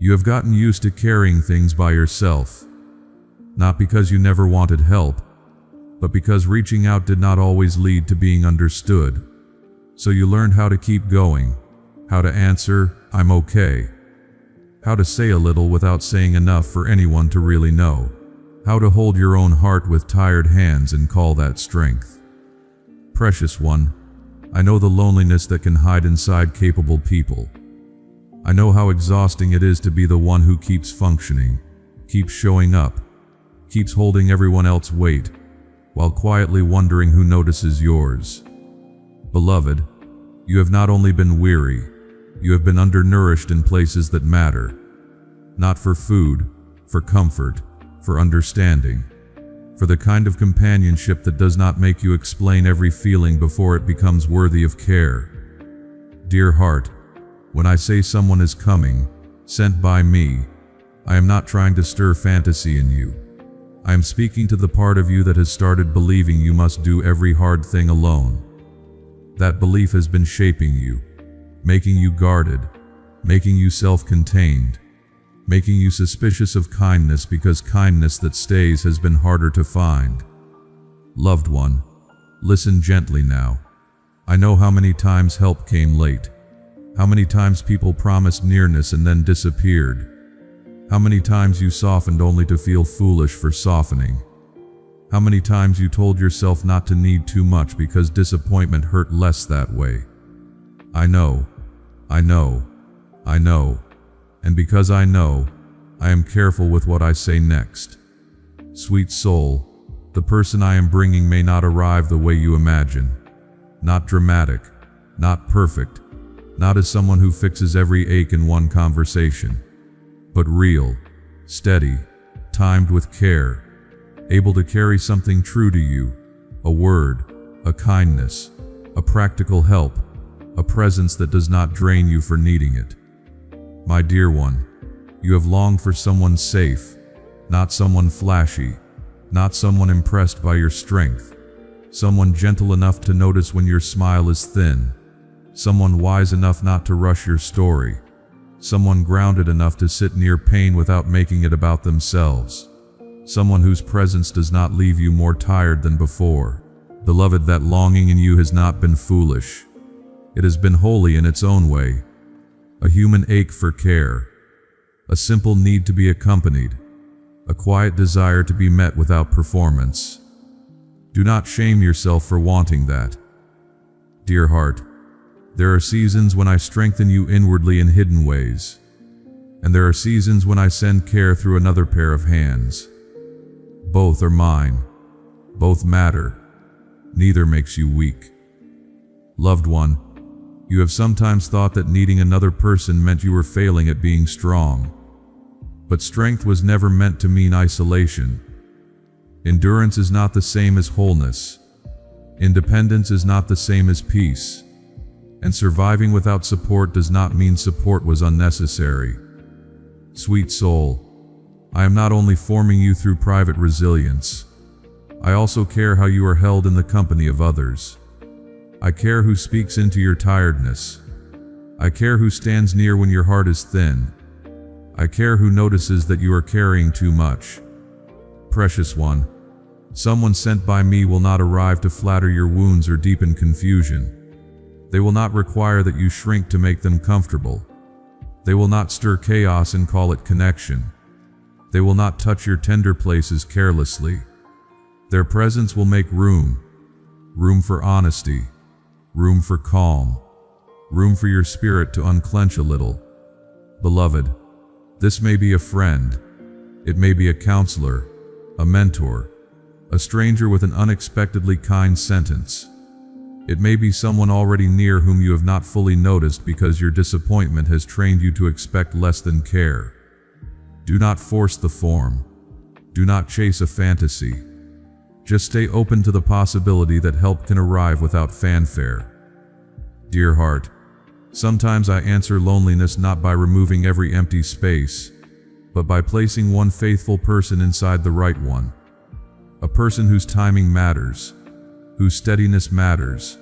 You have gotten used to carrying things by yourself, not because you never wanted help, but because reaching out did not always lead to being understood. So you learned how to keep going, how to answer, "I'm okay," how to say a little without saying enough for anyone to really know, how to hold your own heart with tired hands and call that strength. Precious one, I know the loneliness that can hide inside capable people. I know how exhausting it is to be the one who keeps functioning, keeps showing up, keeps holding everyone else's weight, while quietly wondering who notices yours. Beloved, you have not only been weary, you have been undernourished in places that matter. Not for food, for comfort, for understanding, for the kind of companionship that does not make you explain every feeling before it becomes worthy of care. Dear heart, when I say someone is coming, sent by me, I am not trying to stir fantasy in you. I am speaking to the part of you that has started believing you must do every hard thing alone. That belief has been shaping you, making you guarded, making you self-contained, making you suspicious of kindness because kindness that stays has been harder to find. Loved one, listen gently now. I know how many times help came late, how many times people promised nearness and then disappeared, how many times you softened only to feel foolish for softening, how many times you told yourself not to need too much because disappointment hurt less that way. I know, I know, I know, and because I know, I am careful with what I say next. Sweet soul, the person I am bringing may not arrive the way you imagine. Not dramatic, not perfect, not as someone who fixes every ache in one conversation, but real, steady, timed with care, able to carry something true to you, a word, a kindness, a practical help, a presence that does not drain you for needing it. My dear one, you have longed for someone safe, not someone flashy, not someone impressed by your strength, someone gentle enough to notice when your smile is thin, someone wise enough not to rush your story, someone grounded enough to sit near pain without making it about themselves, someone whose presence does not leave you more tired than before. Beloved, that longing in you has not been foolish. It has been holy in its own way. A human ache for care, a simple need to be accompanied, a quiet desire to be met without performance. Do not shame yourself for wanting that. Dear heart, there are seasons when I strengthen you inwardly in hidden ways, and there are seasons when I send care through another pair of hands. Both are mine. Both matter. Neither makes you weak. Loved one, you have sometimes thought that needing another person meant you were failing at being strong. But strength was never meant to mean isolation. Endurance is not the same as wholeness. Independence is not the same as peace. And surviving without support does not mean support was unnecessary. Sweet soul, I am not only forming you through private resilience, I also care how you are held in the company of others. I care who speaks into your tiredness. I care who stands near when your heart is thin. I care who notices that you are carrying too much. Precious one, someone sent by me will not arrive to flatter your wounds or deepen confusion. They will not require that you shrink to make them comfortable. They will not stir chaos and call it connection. They will not touch your tender places carelessly. Their presence will make room for honesty, room for calm, room for your spirit to unclench a little. Beloved, this may be a friend, it may be a counselor, a mentor, a stranger with an unexpectedly kind sentence. It may be someone already near whom you have not fully noticed because your disappointment has trained you to expect less than care. Do not force the form. Do not chase a fantasy. Just stay open to the possibility that help can arrive without fanfare. Dear heart, sometimes I answer loneliness not by removing every empty space, but by placing one faithful person inside the right one. A person whose timing matters, whose steadiness matters,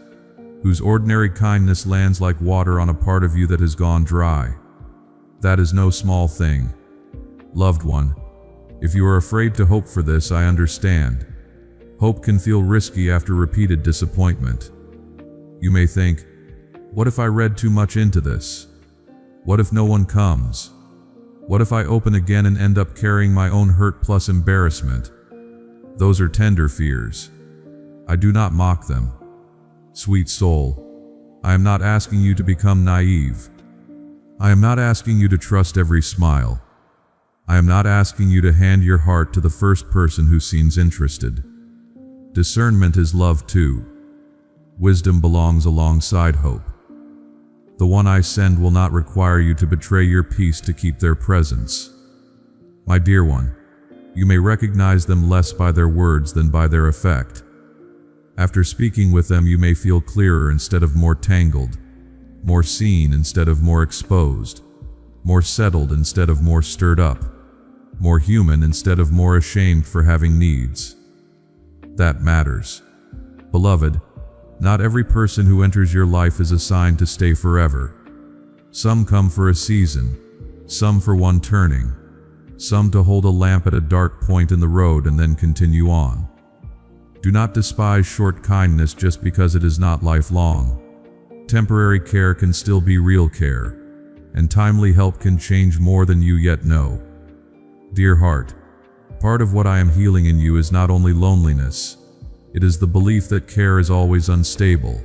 whose ordinary kindness lands like water on a part of you that has gone dry. That is no small thing. Loved one, if you are afraid to hope for this, I understand. Hope can feel risky after repeated disappointment. You may think, what if I read too much into this? What if no one comes? What if I open again and end up carrying my own hurt plus embarrassment? Those are tender fears. I do not mock them. Sweet soul, I am not asking you to become naive. I am not asking you to trust every smile. I am not asking you to hand your heart to the first person who seems interested. Discernment is love too. Wisdom belongs alongside hope. The one I send will not require you to betray your peace to keep their presence. My dear one, you may recognize them less by their words than by their effect. After speaking with them, you may feel clearer instead of more tangled, more seen instead of more exposed, more settled instead of more stirred up, more human instead of more ashamed for having needs. That matters. Beloved, not every person who enters your life is assigned to stay forever. Some come for a season, some for one turning, some to hold a lamp at a dark point in the road and then continue on. Do not despise short kindness just because it is not lifelong. Temporary care can still be real care, and timely help can change more than you yet know. Dear heart, part of what I am healing in you is not only loneliness. It is the belief that care is always unstable,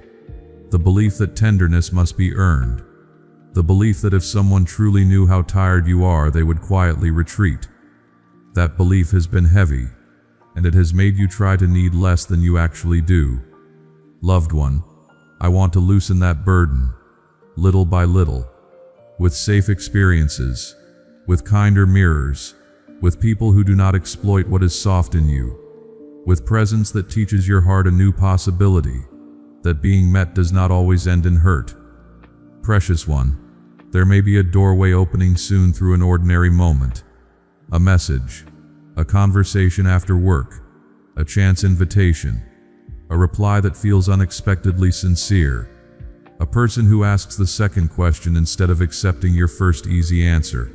the belief that tenderness must be earned, the belief that if someone truly knew how tired you are, they would quietly retreat. That belief has been heavy, and it has made you try to need less than you actually do. Loved one, I want to loosen that burden, little by little, with safe experiences, with kinder mirrors, with people who do not exploit what is soft in you, with presence that teaches your heart a new possibility, that being met does not always end in hurt. Precious one, there may be a doorway opening soon through an ordinary moment, a message, a conversation after work, a chance invitation, a reply that feels unexpectedly sincere, a person who asks the second question instead of accepting your first easy answer.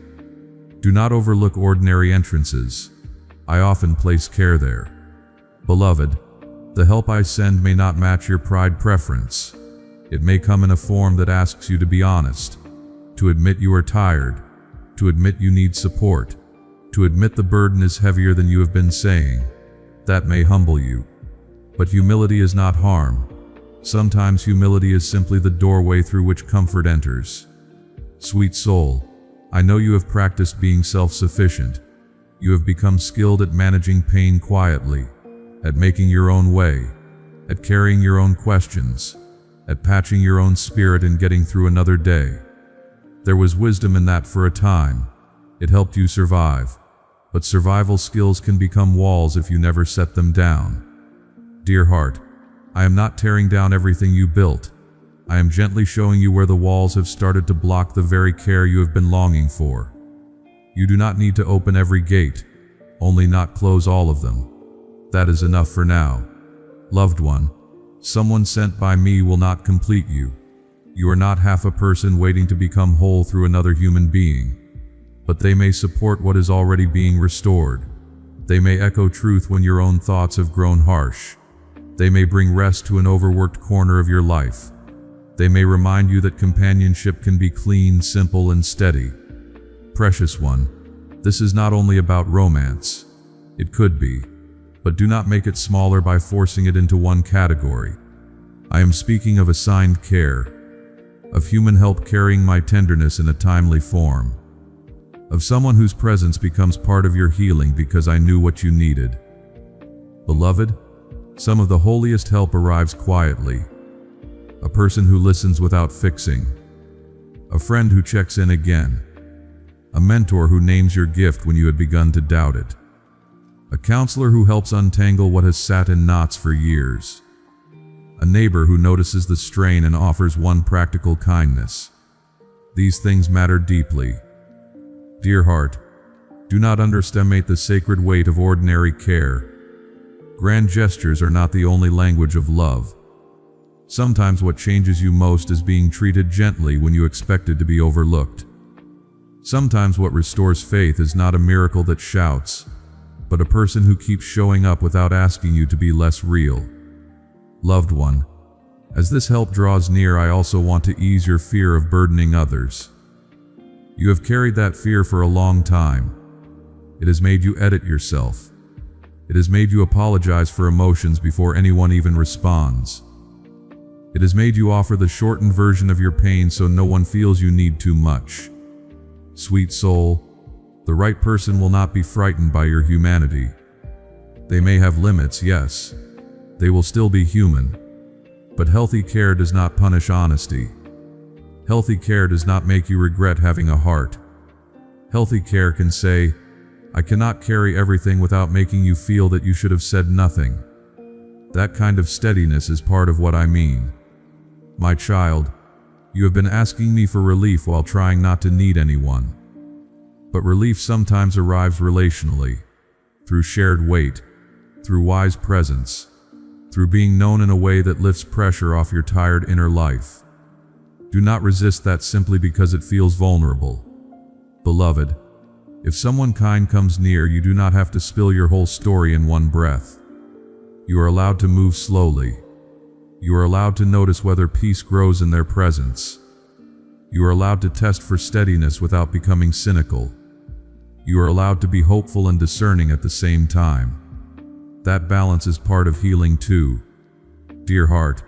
Do not overlook ordinary entrances. I often place care there. Beloved, the help I send may not match your pride preference. It may come in a form that asks you to be honest, to admit you are tired, to admit you need support, to admit the burden is heavier than you have been saying. That may humble you. But humility is not harm. Sometimes humility is simply the doorway through which comfort enters. Sweet soul, I know you have practiced being self-sufficient. You have become skilled at managing pain quietly, at making your own way, at carrying your own questions, at patching your own spirit and getting through another day. There was wisdom in that for a time. It helped you survive. But survival skills can become walls if you never set them down. Dear heart, I am not tearing down everything you built. I am gently showing you where the walls have started to block the very care you have been longing for. You do not need to open every gate, only not close all of them. That is enough for now. Loved one, someone sent by me will not complete you. You are not half a person waiting to become whole through another human being. But they may support what is already being restored. They may echo truth when your own thoughts have grown harsh. They may bring rest to an overworked corner of your life. They may remind you that companionship can be clean, simple, and steady. Precious one, this is not only about romance. It could be, but do not make it smaller by forcing it into one category. I am speaking of assigned care, of human help carrying my tenderness in a timely form, of someone whose presence becomes part of your healing because I knew what you needed. Beloved, some of the holiest help arrives quietly. A person who listens without fixing. A friend who checks in again. A mentor who names your gift when you had begun to doubt it. A counselor who helps untangle what has sat in knots for years. A neighbor who notices the strain and offers one practical kindness. These things matter deeply. Dear heart, do not underestimate the sacred weight of ordinary care. Grand gestures are not the only language of love. Sometimes what changes you most is being treated gently when you expected to be overlooked. Sometimes what restores faith is not a miracle that shouts, but a person who keeps showing up without asking you to be less real. Loved one, as this help draws near, I also want to ease your fear of burdening others. You have carried that fear for a long time. It has made you edit yourself. It has made you apologize for emotions before anyone even responds. It has made you offer the shortened version of your pain so no one feels you need too much. Sweet soul, the right person will not be frightened by your humanity. They may have limits, yes. They will still be human. But healthy care does not punish honesty. Healthy care does not make you regret having a heart. Healthy care can say, I cannot carry everything without making you feel that you should have said nothing. That kind of steadiness is part of what I mean. My child, you have been asking me for relief while trying not to need anyone. But relief sometimes arrives relationally, through shared weight, through wise presence, through being known in a way that lifts pressure off your tired inner life. Do not resist that simply because it feels vulnerable. Beloved, if someone kind comes near, you do not have to spill your whole story in one breath. You are allowed to move slowly. You are allowed to notice whether peace grows in their presence. You are allowed to test for steadiness without becoming cynical. You are allowed to be hopeful and discerning at the same time. That balance is part of healing too. Dear heart,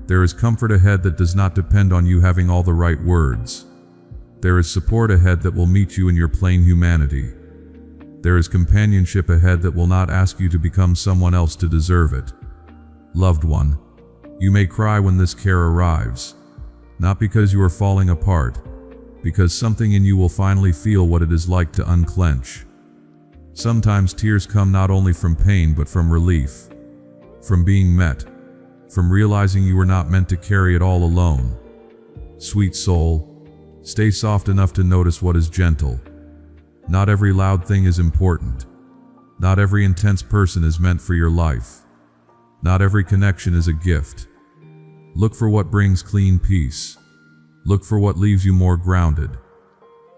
there is comfort ahead that does not depend on you having all the right words. There is support ahead that will meet you in your plain humanity. There is companionship ahead that will not ask you to become someone else to deserve it. Loved one, you may cry when this care arrives, not because you are falling apart, because something in you will finally feel what it is like to unclench. Sometimes tears come not only from pain but from relief, from being met, from realizing you were not meant to carry it all alone. Sweet soul, stay soft enough to notice what is gentle. Not every loud thing is important. Not every intense person is meant for your life. Not every connection is a gift. Look for what brings clean peace. Look for what leaves you more grounded.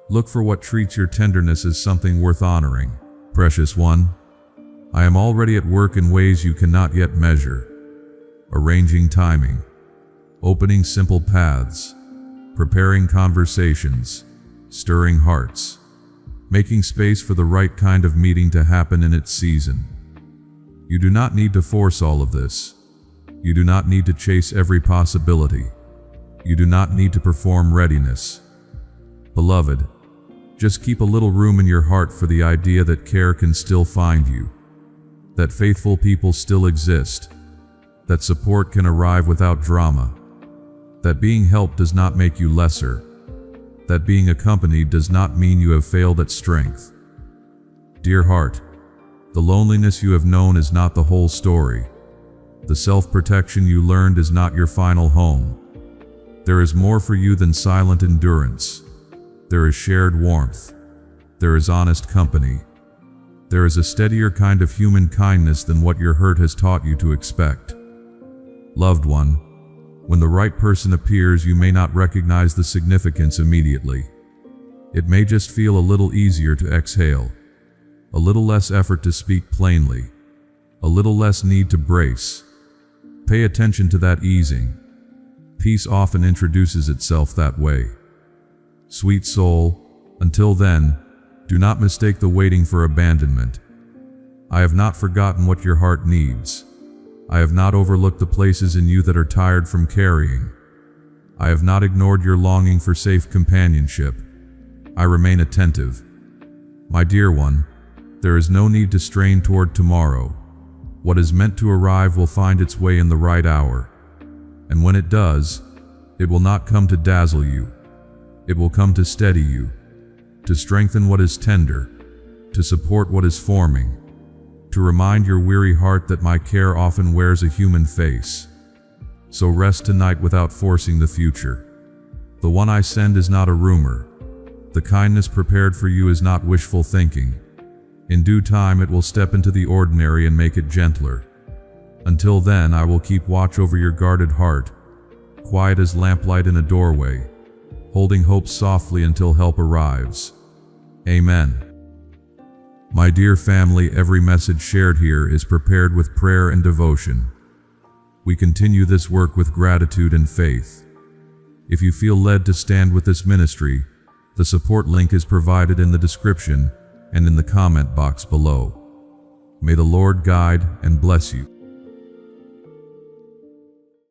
Look for what treats your tenderness as something worth honoring. Precious one, I am already at work in ways you cannot yet measure. Arranging timing, opening simple paths, preparing conversations, stirring hearts, making space for the right kind of meeting to happen in its season. You do not need to force all of this. You do not need to chase every possibility. You do not need to perform readiness. Beloved, just keep a little room in your heart for the idea that care can still find you, that faithful people still exist, that support can arrive without drama, that being helped does not make you lesser, that being accompanied does not mean you have failed at strength. Dear heart, the loneliness you have known is not the whole story. The self-protection you learned is not your final home. There is more for you than silent endurance. There is shared warmth. There is honest company. There is a steadier kind of human kindness than what your hurt has taught you to expect. Loved one, when the right person appears, you may not recognize the significance immediately. It may just feel a little easier to exhale, a little less effort to speak plainly, a little less need to brace. Pay attention to that easing. Peace often introduces itself that way. Sweet soul, until then, do not mistake the waiting for abandonment. I have not forgotten what your heart needs. I have not overlooked the places in you that are tired from carrying. I have not ignored your longing for safe companionship. I remain attentive. My dear one, there is no need to strain toward tomorrow. What is meant to arrive will find its way in the right hour. And when it does, it will not come to dazzle you. It will come to steady you, to strengthen what is tender, to support what is forming, to remind your weary heart that my care often wears a human face. So rest tonight without forcing the future. The one I send is not a rumor. The kindness prepared for you is not wishful thinking. In due time it will step into the ordinary and make it gentler. Until then, I will keep watch over your guarded heart, quiet as lamplight in a doorway, holding hope softly until help arrives. Amen. My dear family, every message shared here is prepared with prayer and devotion. We continue this work with gratitude and faith. If you feel led to stand with this ministry, the support link is provided in the description and in the comment box below. May the Lord guide and bless you.